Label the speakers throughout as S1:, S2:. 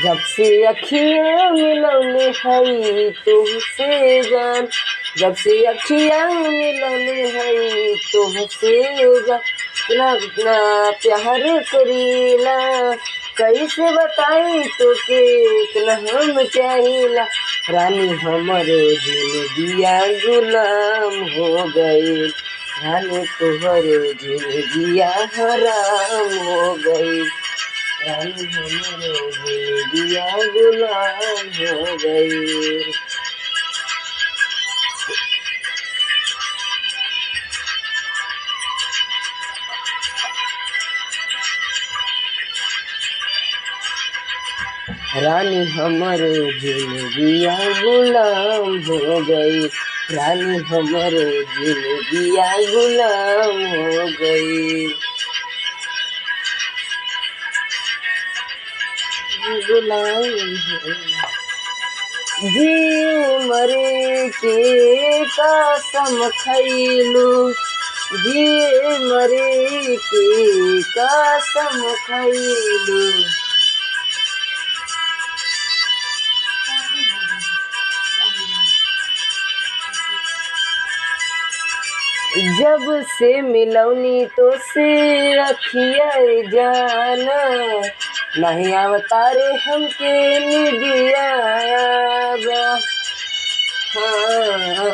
S1: जब से अखियाँ मिलौले हई तुहसे जान, जब से अखियाँ मिलौले हई तुहसे जान, इतना इतना प्यार करीला, कैसे बताई तोके इतना हम चाहिला। रानी हमरो जिंदगिया गुलाम हो गई, रानी तोहरो जिंदगिया हराम हो गई, रानी हमरो जिंदगिया गुलाम हो गई। रानी हमरो जिंदगिया गुलाम हो गई, रानी हमरो जिंदगिया गुलाम हो गई, गुलाम हो गई। जी मरे के कसम खैलू, जी मरे के कसम खैलू, जब से मिलौनी तो से अखिया जाना, नहीं अवतारे हमके निदिया बा। हाँ,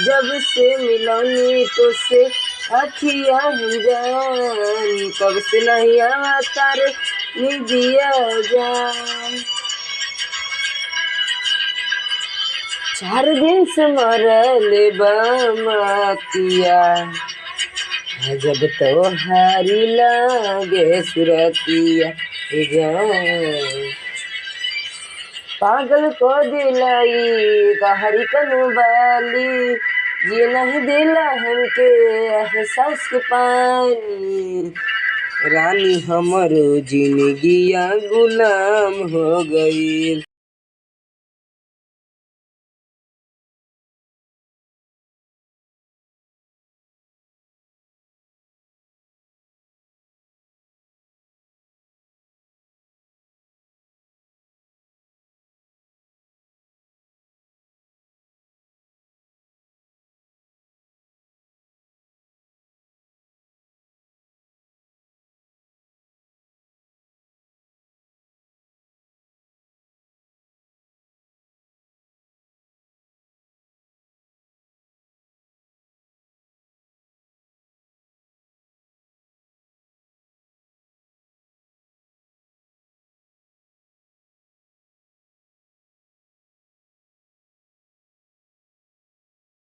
S1: जब से मिलौनी तो से अखिया जान, तब से नहीं अवतारे निदिया जान। 4 दिन से मरल बामतिया, जब तो हारी लागे सुरतिया जान, पागल को दिलाई गहरी कनवाली, ये नहीं दिला हमके एहसास के पानी। रानी हमरो जिंदगिया गुलाम हो गई।